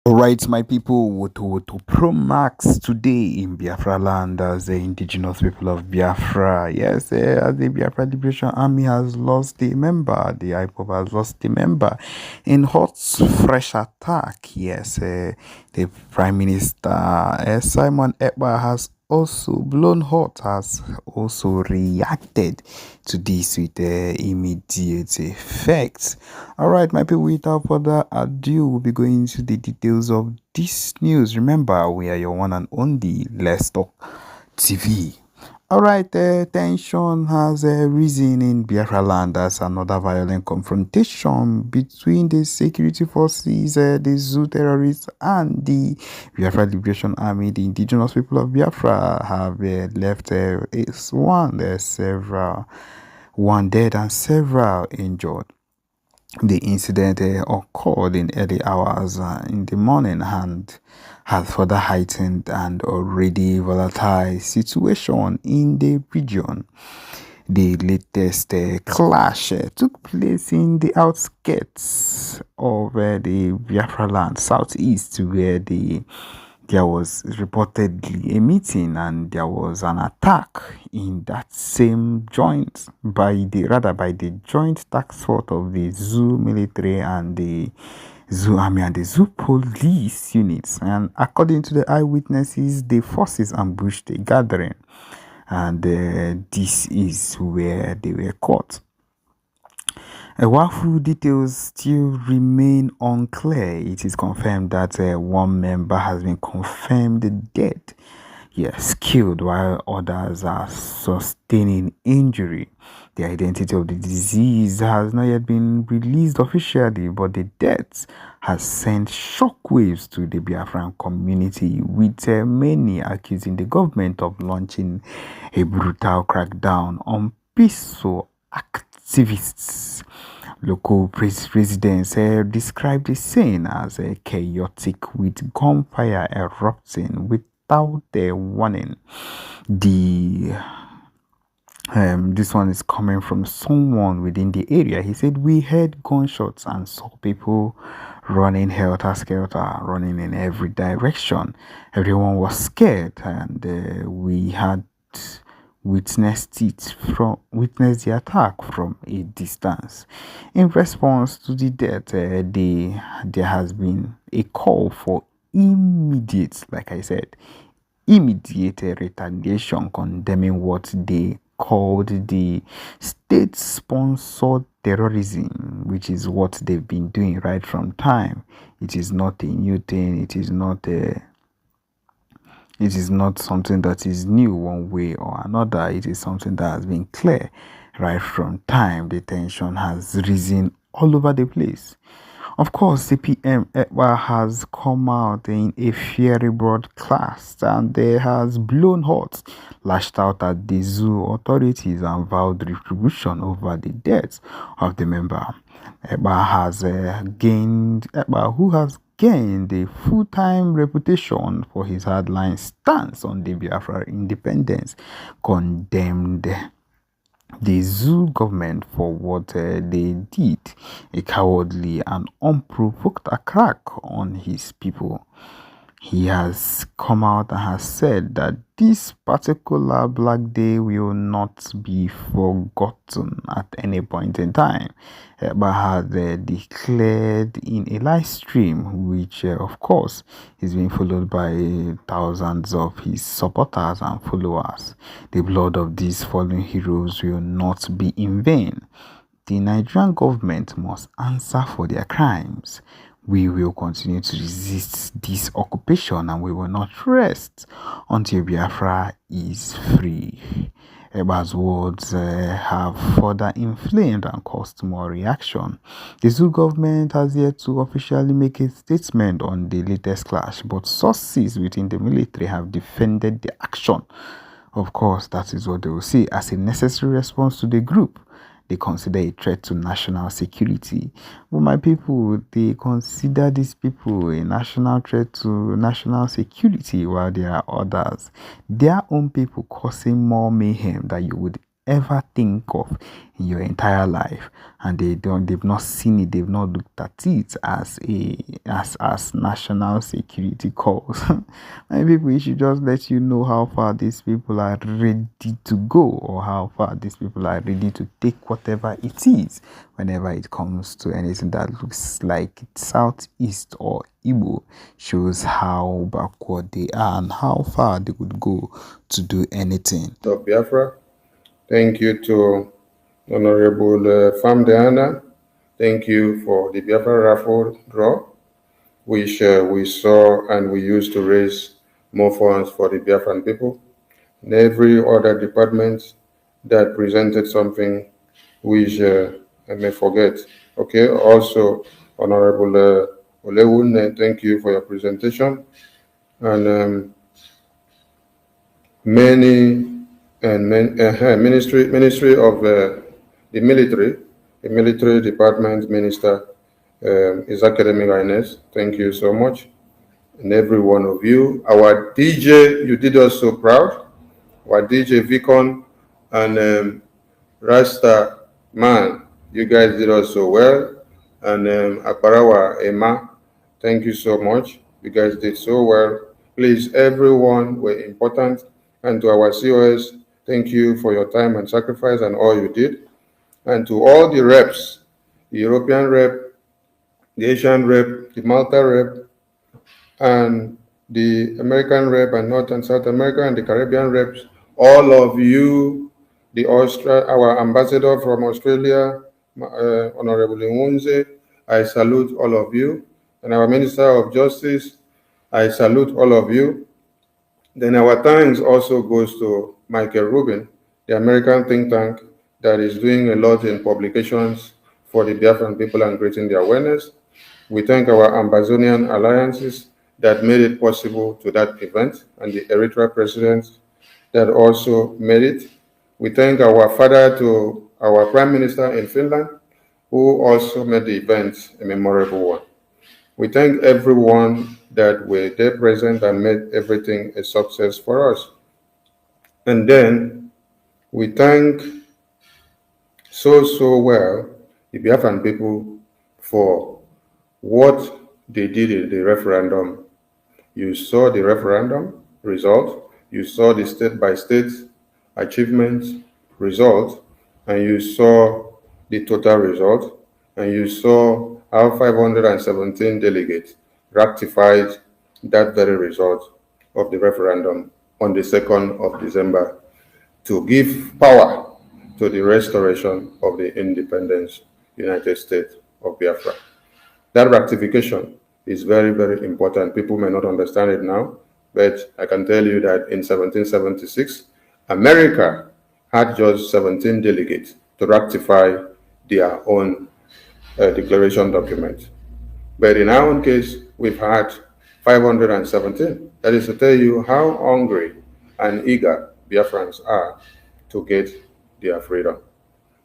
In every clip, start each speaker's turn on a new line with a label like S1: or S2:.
S1: Alright, my people, to Pro Max today in Biafra land as the indigenous people of Biafra. Yes, as the Biafra Liberation Army has lost a member, the Ipobdos has lost a member in hot, fresh attack. Yes, the Prime Minister Simon Ekpa has also blown hot, has also reacted to this with immediate effect. All right, my people, without further ado, we'll be going into the details of this news. Remember, we are your one and only Let's Talk TV. All right, tension has risen in Biafra land as another violent confrontation between the security forces, the zoo terrorists, and the Biafra Liberation Army. The indigenous people of Biafra have left one dead and several injured. The incident occurred in early hours in the morning and has further heightened an already volatile situation in the region. The latest clash took place in the outskirts of the Biafra land, southeast, where there was reportedly a meeting and there was an attack in that same joint by the joint task force of the zoo military and the zoo army and the zoo police units. And according to the eyewitnesses, the forces ambushed a gathering, and this is where they were caught. While full details still remain unclear, it is confirmed that one member has been confirmed dead, yes, killed, while others are sustaining injury. The identity of the disease has not yet been released officially, but the death has sent shockwaves to the Biafran community, with many accusing the government of launching a brutal crackdown on peaceful activists. Local residents described the scene as chaotic, with gunfire erupting without a warning. The This one is coming from someone within the area. He said, "We heard gunshots and saw people running helter skelter, running in every direction. Everyone was scared, and we had witnessed the attack from a distance. In response to the death, there has been a call for immediate, like I said, immediate retaliation, condemning what they called the state-sponsored terrorism, which is what they've been doing right from time. It is not a new thing. It is not something that is new one way or another. It is something that has been clear right from time. The tension has risen all over the place. Of course, CPM Ekpa has come out in a fiery broadcast and they has blown hot, lashed out at the zoo authorities and vowed retribution over the deaths of the member. Ekpa, who has gained a full-time reputation for his hardline stance on the Biafra independence, condemned the zoo government for what they did, a cowardly and unprovoked attack on his people. He has come out and has said that this particular Black Day will not be forgotten at any point in time, but had declared in a live stream, which of course is being followed by thousands of his supporters and followers. The blood of these fallen heroes will not be in vain. The Nigerian government must answer for their crimes. We will continue to resist this occupation and we will not rest until Biafra is free. Ekpa's words have further inflamed and caused more reaction. The zoo government has yet to officially make a statement on the latest clash, but sources within the military have defended the action. Of course, that is what they will see as a necessary response to the group they consider a threat to national security. But my people, they consider these people a national threat to national security, while there are others, their own people, causing more mayhem that you would ever think of in your entire life, and they've not seen it, they've not looked at it as national security calls. Maybe we should just let you know how far these people are ready to go, or how far these people are ready to take whatever it is whenever it comes to anything that looks like it's Southeast or Igbo. Shows how backward they are and how far they would go to do anything.
S2: Of Biafra. Thank you to Honorable Famdeana. Thank you for the Biafra raffle draw, which we saw and we used to raise more funds for the Biafran people. And every other department that presented something which I may forget. Okay, also Honorable Olewun, thank you for your presentation. And Ministry of the military department minister, His Academic Highness. Thank you so much, and every one of you. Our DJ, you did us so proud. Our DJ Vicon and Rasta Man, you guys did us so well. And Akbarawa Emma, thank you so much. You guys did so well. Please, everyone were important. And to our COS, thank you for your time and sacrifice and all you did. And to all the reps, the European rep, the Asian rep, the Malta rep, and the American rep, and North and South America, and the Caribbean reps, all of you, our ambassador from Australia, Honorable Nwunze, I salute all of you. And our Minister of Justice, I salute all of you. Then our thanks also goes to Michael Rubin, the American think tank that is doing a lot in publications for the Biafran people and creating the awareness. We thank our Amazonian alliances that made it possible to that event, and the Eritrea president that also made it. We thank our father to our prime minister in Finland, who also made the event a memorable one. We thank everyone that were there present and made everything a success for us. And then we thank so well the Biafran people for what they did in the referendum. You saw the referendum result, you saw the state-by-state achievements result, and you saw the total result, and you saw how 517 delegates ratified that very result of the referendum on the 2nd of December to give power to the restoration of the independence United States of Biafra. That ratification is very, very important. People may not understand it now, but I can tell you that in 1776, America had just 17 delegates to ratify their own declaration document. But in our own case, we've had 517. That is to tell you how hungry and eager Biafrans are to get their freedom.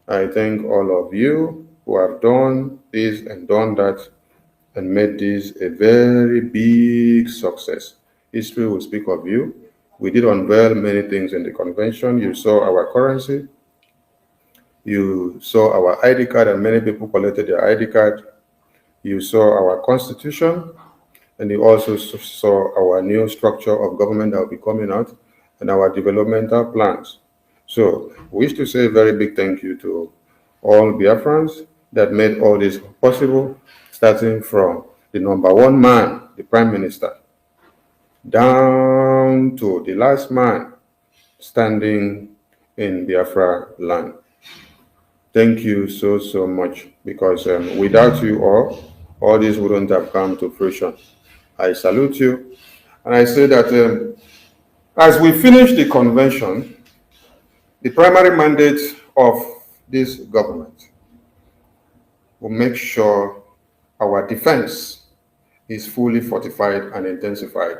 S2: I thank all of you who have done this and done that and made this a very big success. History will speak of you. We did unveil many things in the convention. You saw our currency. You saw our ID card, and many people collected their ID card. You saw our constitution, and you also saw our new structure of government that will be coming out and our developmental plans. So we wish to say a very big thank you to all Biafrans that made all this possible, starting from the number one man, the Prime Minister, down to the last man standing in Biafra land. Thank you so much, because without you all this wouldn't have come to fruition. I salute you, and I say that as we finish the convention, the primary mandate of this government will make sure our defense is fully fortified and intensified.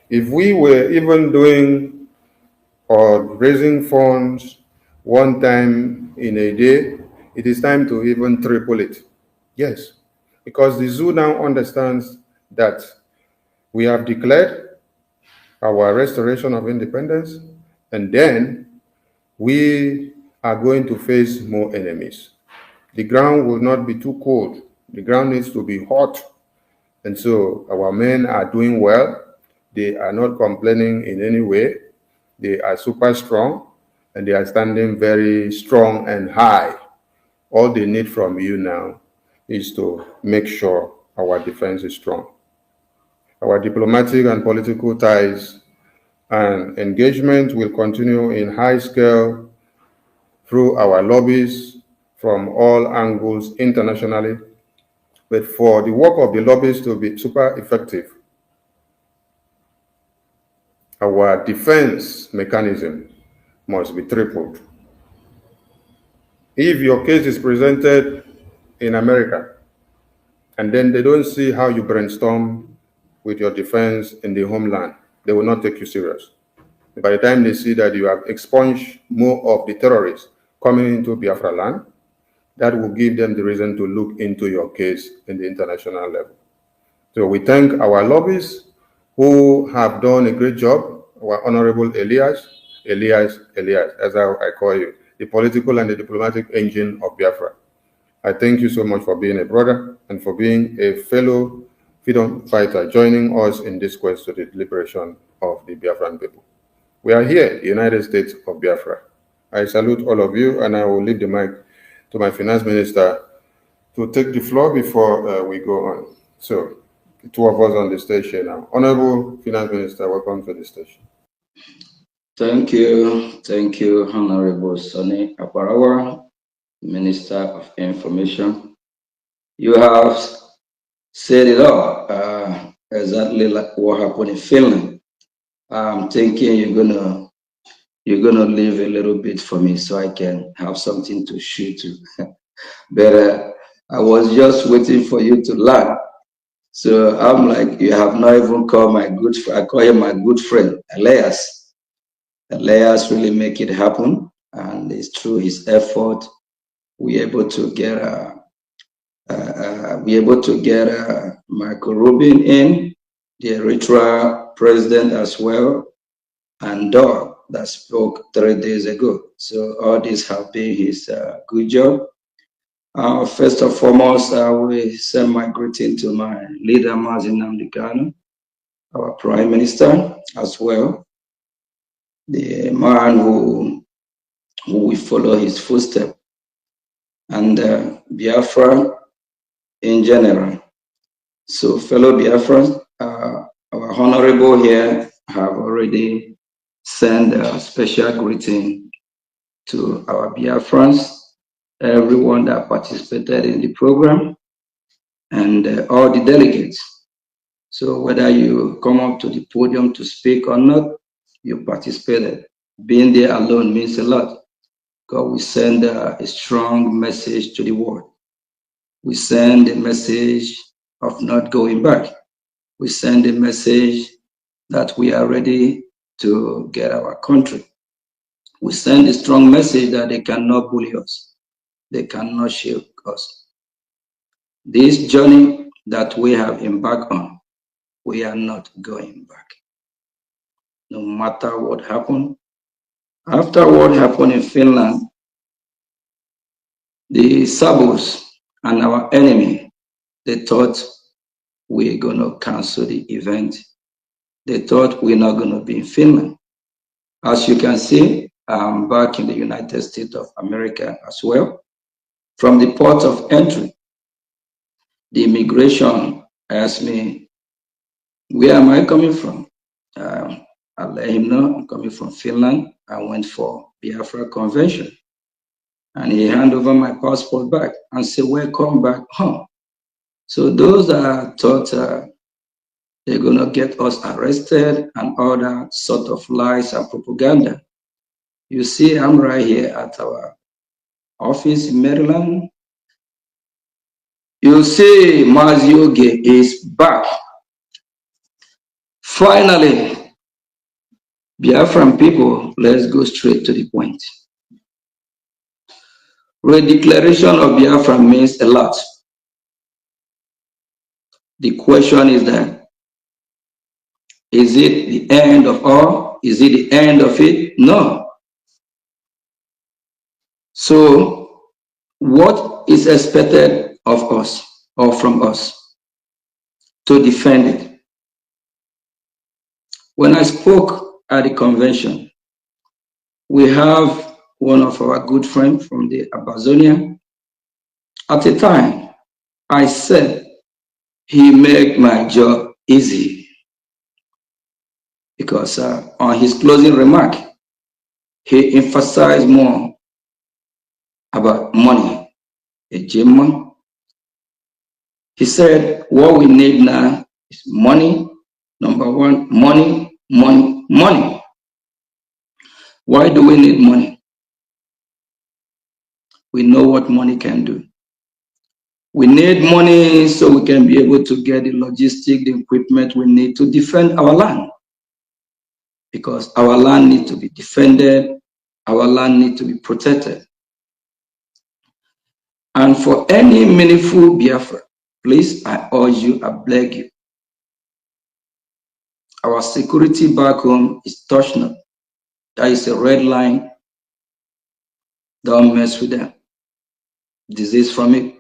S2: If we were even doing or raising funds one time in a day, it is time to even triple it. Yes, because the zoo now understands that we have declared our restoration of independence, and then we are going to face more enemies. The ground will not be too cold. The ground needs to be hot. And so our men are doing well. They are not complaining in any way. They are super strong and they are standing very strong and high. All they need from you now is to make sure our defense is strong. Our diplomatic and political ties and engagement will continue in high scale through our lobbies from all angles internationally. But for the work of the lobbies to be super effective, our defense mechanism must be tripled. If your case is presented in America and then they don't see how you brainstorm with your defense in the homeland, they will not take you serious. By the time they see that you have expunged more of the terrorists coming into Biafra land, that will give them the reason to look into your case in the international level. So we thank our lobbies who have done a great job. Our Honorable Elias, as I call you, the political and the diplomatic engine of Biafra. I thank you so much for being a brother and for being a fellow freedom fighter, joining us in this quest to the liberation of the Biafran people. We are here, the United States of Biafra. I salute all of you, and I will leave the mic to my finance minister to take the floor before we go on. So, the two of us on the stage here now. Honorable Finance Minister, welcome to the station.
S3: Thank you, Honorable Sonny Aparawa, Minister of Information. You have said it all, exactly like what happened in Finland. I'm thinking you're gonna leave a little bit for me so I can have something to shoot to. But I was just waiting for you to learn. So I'm like, you have not even called my good friend. I call him my good friend, Elias. Elias really make it happen, and it's through his effort we able to get Michael Rubin in, the Eritrea president as well, and Doug that spoke 3 days ago. So all this have been his good job. First and foremost, I will send my greeting to my leader, Mazin Nnamdi Kanu, our Prime Minister as well, the man who will follow his footsteps, and Biafra in general. So, fellow Biafrans, our honorable here have already sent a special greeting to our Biafrans, everyone that participated in the program, and all the delegates. So whether you come up to the podium to speak or not, you participated. Being there alone means a lot, because we send a strong message to the world. We send a message of not going back. We send a message that we are ready to get our country. We send a strong message that they cannot bully us. They cannot shake us. This journey that we have embarked on, we are not going back. No matter what happened. After what happened in Finland, the Sabos and our enemy, they thought we're going to cancel the event. They thought we're not going to be in Finland. As you can see, I'm back in the United States of America as well. From the port of entry, the immigration asked me, where am I coming from? I let him know I'm coming from Finland. I went for Biafra Convention. And he handed over my passport back and said, welcome back home. So those that thought they're going to get us arrested and all that sort of lies and propaganda. You see, I'm right here at our office in Maryland. You see, Mazioge is back. Finally, Biafran people, let's go straight to the point. Redeclaration of Biafra means a lot. The question is that, is it the end of all? Is it the end of it? No. So what is expected of us or from us? To defend it. When I spoke at the convention, we have one of our good friends from the Amazonia. At the time, I said he made my job easy because on his closing remark, he emphasized more about money. He said, what we need now is money. Number one, money, money, money. Why do we need money? We know what money can do. We need money so we can be able to get the logistic, the equipment we need to defend our land. Because our land needs to be defended, our land needs to be protected. And for any meaningful Biafra, please, I urge you, I beg you. Our security back home is touched up. That is a red line. Don't mess with them. Disease from it.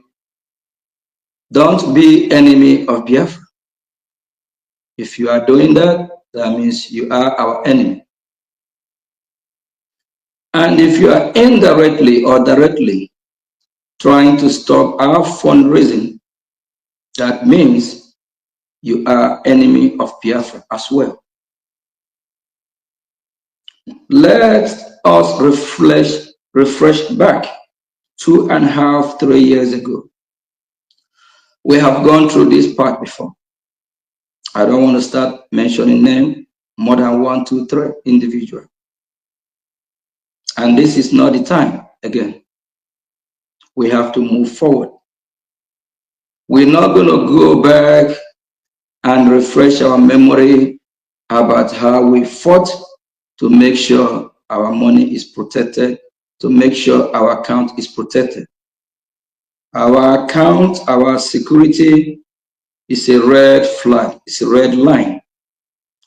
S3: Don't be enemy of Biafra. If you are doing that, that means you are our enemy. And if you are indirectly or directly trying to stop our fundraising, that means you are enemy of Biafra as well. Let us refresh back 2.5, 3 years ago. We have gone through this part before. I don't want to start mentioning names, more than 1, 2, 3 individuals. And this is not the time again. We have to move forward. We're not going to go back and refresh our memory about how we fought to make sure our money is protected, to make sure our account is protected. Our account, our security is a red flag, it's a red line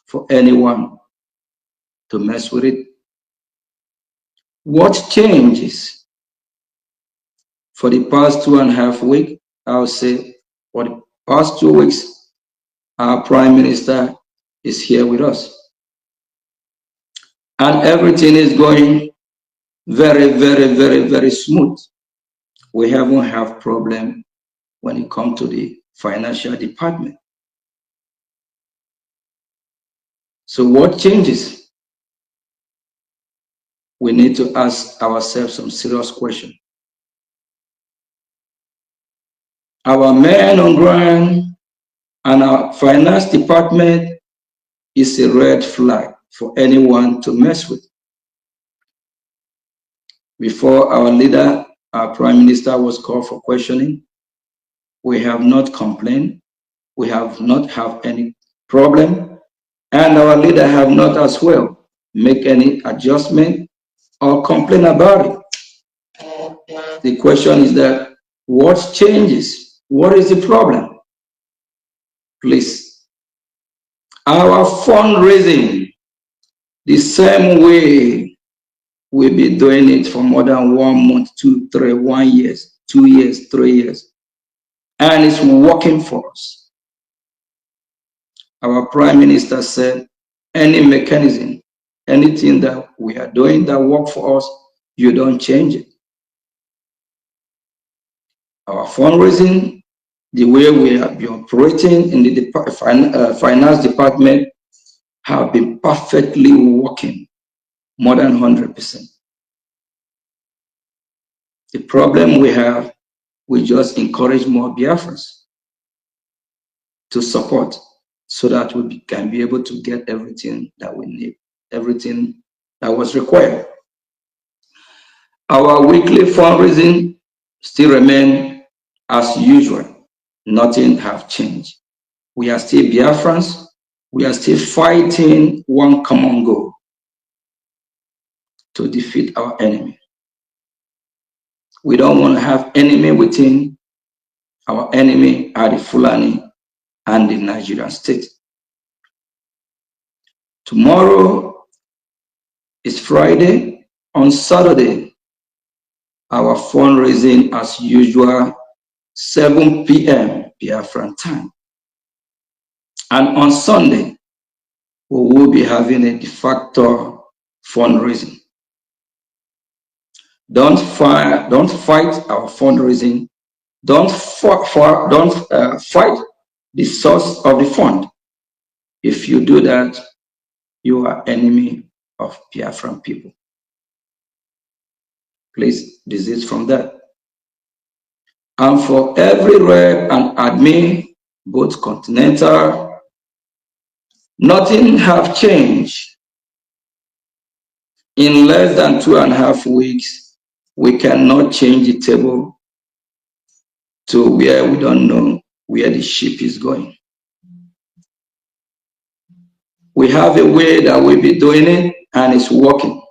S3: for anyone to mess with it. What changes for the past 2.5 weeks? I would say for the past 2 weeks, our Prime Minister is here with us. And everything is going very, very, very, very smooth. We haven't had problem when it comes to the financial department. So what changes? We need to ask ourselves some serious questions. Our men on ground and our finance department is a red flag for anyone to mess with. Before our leader, our Prime Minister, was called for questioning, we have not complained. We have not had any problem. And our leader have not as well make any adjustment or complain about it. The question is that what changes? What is the problem? Please. Our fundraising, the same way we've been doing it for more than 1 month, 2, 3, 1 year, 2 years, 3 years. And it's working for us. Our Prime Minister said, any mechanism, anything that we are doing that works for us, you don't change it. Our fundraising, the way we have been operating in the finance department, have been perfectly working, more than 100%. The problem we have, we just encourage more Biafrans to support so that we can be able to get everything that we need, everything that was required. Our weekly fundraising still remain as usual. Nothing have changed. We are still Biafrans. We are still fighting one common goal: to defeat our enemy. We don't want to have enemy within. Our enemy are the Fulani and the Nigerian state. Tomorrow is Friday. On Saturday, our fundraising as usual, 7 p.m. Biafran time. And on Sunday, we will be having a de facto fundraising. Don't fight our fundraising. Don't fight the source of the fund. If you do that, you are enemy of Biafran people. Please desist from that. And for every rep and admin, both continental, nothing have changed. In less than 2.5 weeks, we cannot change the table to where we don't know where the ship is going. We have a way that we'll be doing it, and it's working.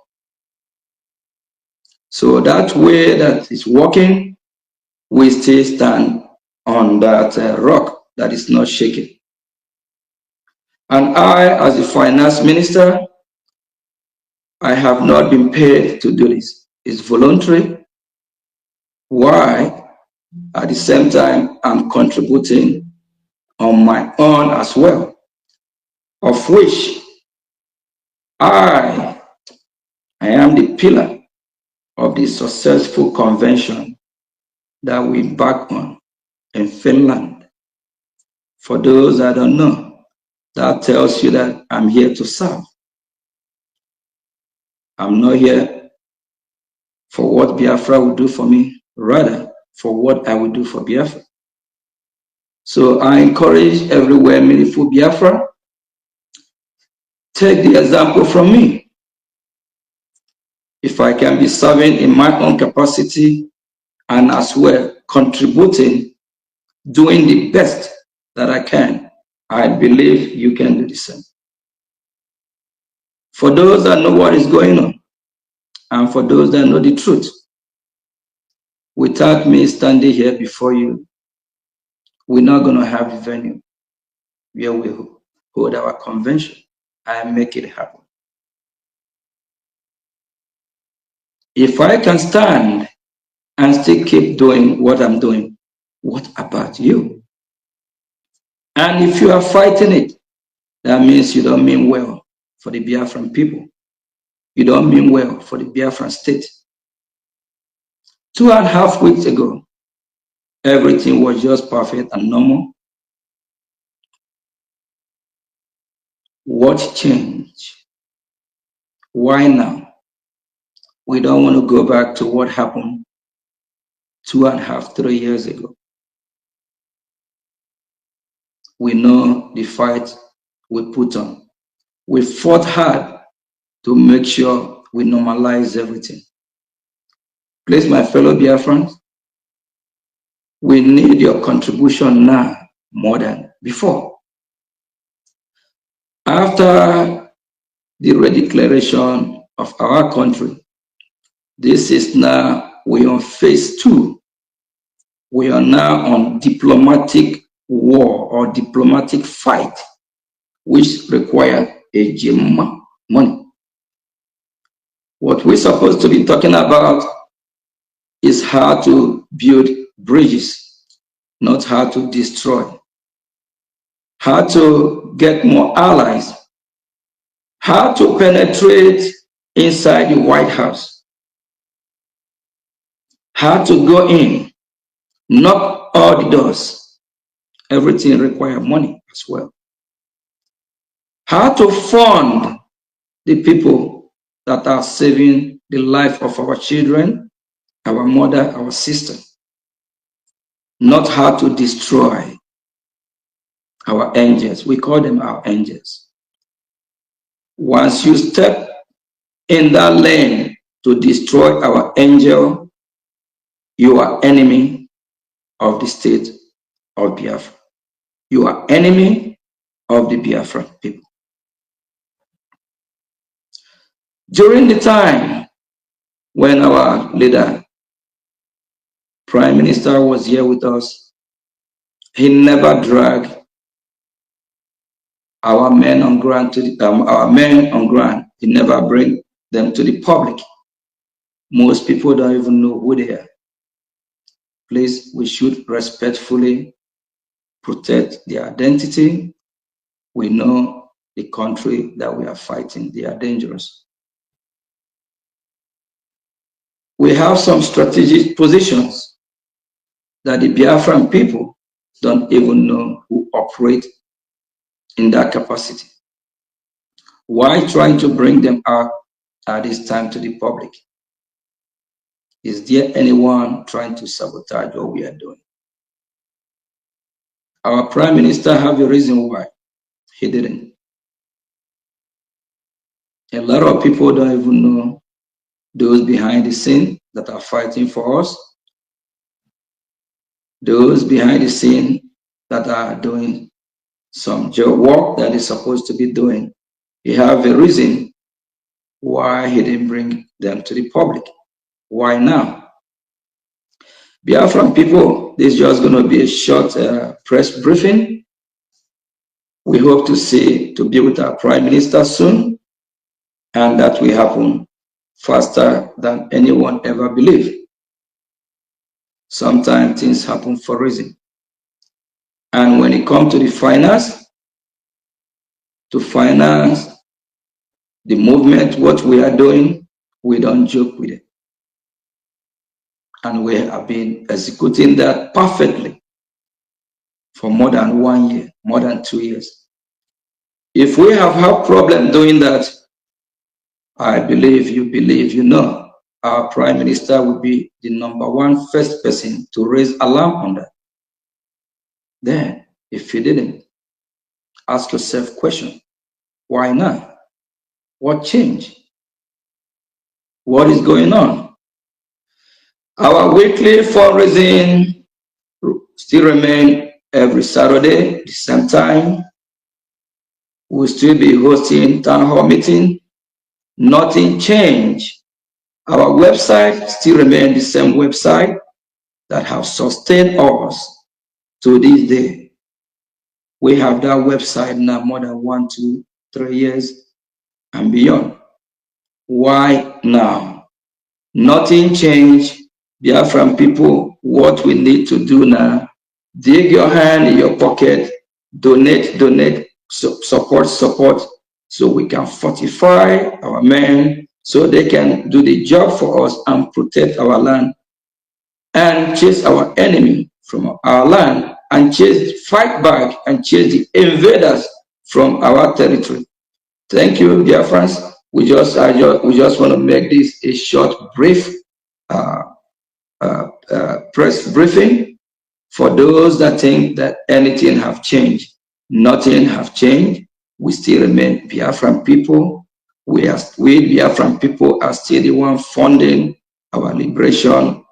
S3: So that way that is working, we still stand on that rock that is not shaking. And I, as the finance minister, I have not been paid to do this. It's voluntary. Why? At the same time, I'm contributing on my own as well, of which I am the pillar of the successful convention that we back on in Finland. For those that don't know, that tells you that I'm here to serve. I'm not here for what Biafra will do for me, rather for what I will do for Biafra. So I encourage everywhere meaningful Biafra, take the example from me. If I can be serving in my own capacity and as well contributing, doing the best that I can, I believe you can do the same. For those that know what is going on, and for those that know the truth, without me standing here before you, we're not going to have a venue where we hold our convention and make it happen. If I can stand and still keep doing what I'm doing, what about you? And if you are fighting it, that means you don't mean well for the Biafran people. You don't mean well for the Biafran state. 2.5 weeks ago, everything was just perfect and normal. What changed? Why now? We don't want to go back to what happened 2.5, 3 years ago. We know the fight we put on. We fought hard to make sure we normalize everything. Please, my fellow Biafrans, we need your contribution now more than before. After the redeclaration of our country, this is now, we are on phase 2. We are now on diplomatic war or diplomatic fight, which require a gym money. What we're supposed to be talking about is how to build bridges, not how to destroy. How to get more allies. How to penetrate inside the White House. How to go in, knock all the doors. Everything requires money as well. How to fund the people that are saving the life of our children, our mother, our sister. Not how to destroy our angels. We call them our angels. Once you step in that lane to destroy our angel, you are enemy of the state of Biafra. You are enemy of the Biafra people. During the time when our leader, Prime Minister, was here with us, he never dragged our men on ground to the, our men on ground. He never bring them to the public. Most people don't even know who they are. Please, we should respectfully protect their identity. We know the country that we are fighting, they are dangerous. We have some strategic positions that the Biafran people don't even know who operate in that capacity. Why trying to bring them out at this time to the public? Is there anyone trying to sabotage what we are doing? Our Prime Minister have a reason why he didn't. A lot of people don't even know those behind the scene that are fighting for us, those behind the scene that are doing some job work that is supposed to be doing. He have a reason why he didn't bring them to the public. Why now? Biafran people, this is just going to be a short press briefing. We hope to be with our Prime Minister soon, and that will happen faster than anyone ever believed. Sometimes things happen for a reason. And when it comes to the finance, to finance the movement, what we are doing, we don't joke with it. And we have been executing that perfectly for more than 1 year, more than 2 years. If we have had problem doing that, I believe, you know, our Prime Minister will be the #1 first person to raise alarm on that. Then, if he didn't, ask yourself question, why not? What changed? What is going on? Our weekly fundraising still remain every Saturday, the same time. We'll still be hosting town hall meeting. Nothing changed. Our website still remains the same website that have sustained us to this day. We have that website now more than 1, 2, 3 years and beyond. Why now? Nothing changed. Biafran people, what we need to do now, dig your hand in your pocket, donate, support, so we can fortify our men, so they can do the job for us and protect our land and chase our enemy from our land and fight back and chase the invaders from our territory. Thank you, dear friends. We just want to make this a short, brief press briefing for those that think that anything have changed. Nothing have changed. We still remain Biafran people. We Biafran people are still the one funding our liberation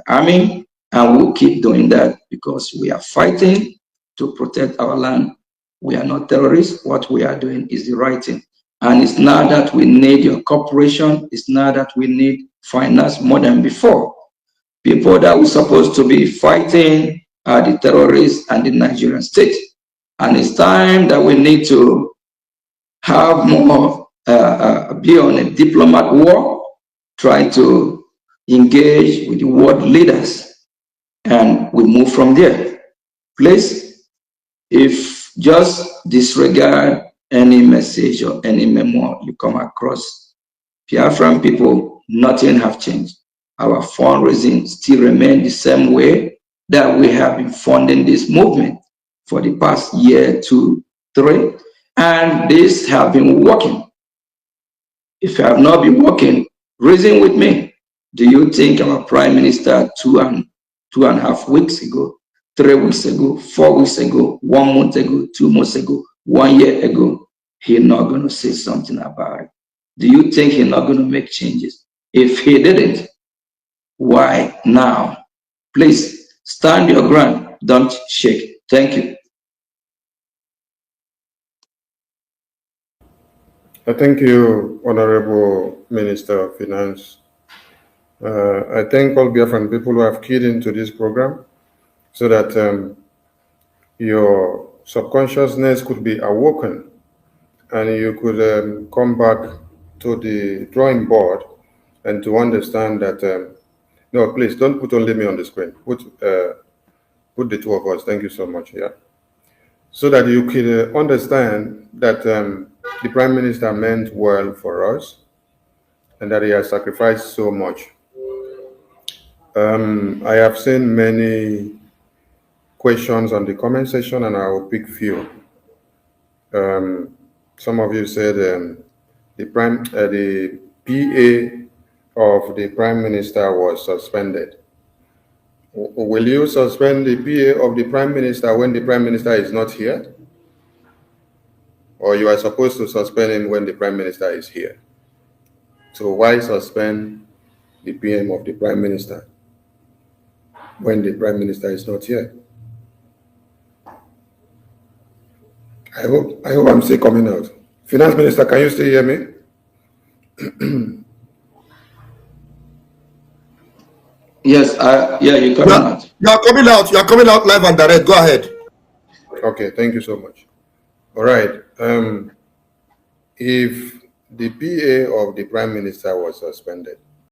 S3: army, and we'll keep doing that because we are fighting to protect our land. We are not terrorists. What we are doing is the right thing. And it's not that we need your cooperation. It's not that we need finance more than before. People that were supposed to be fighting are the terrorists and the Nigerian state. And it's time that we need to have more, be on a diplomat war, try to engage with the world leaders, and we move from there. Please, if just disregard any message or any memo you come across, Biafran people, nothing have changed. Our fundraising still remains the same way that we have been funding this movement for the past year, 2, 3, and this have been working. If you have not been working, reason with me. Do you think our Prime Minister 2.5 weeks ago, 3 weeks ago, 4 weeks ago, 1 month ago, 2 months ago, 1 year ago, he's not going to say something about it? Do you think he's not going to make changes? If he didn't, why now? Please stand your ground, don't shake. Thank you.
S2: Thank you, Honorable Minister of Finance. I thank all Biafran people who have keyed into this program so that your subconsciousness could be awoken and you could come back to the drawing board and to understand that, no, please don't put only me on the screen. Put the two of us. Thank you so much. Yeah. So that you can understand that the Prime Minister meant well for us and that he has sacrificed so much. I have seen many questions on the comment section, and I will pick few. Some of you said the PA of the Prime Minister was suspended. Will you suspend the PA of the Prime Minister when the Prime Minister is not here? Or you are supposed to suspend him when the Prime Minister is here? So why suspend the PM of the Prime Minister when the Prime Minister is not here? I hope I'm still coming out. Finance Minister, can you still hear me?
S3: Yes, yeah, you're coming out.
S4: You are coming out. You are coming out live and direct. Go ahead.
S2: Okay, thank you so much. All right. If the PA of the Prime Minister was suspended,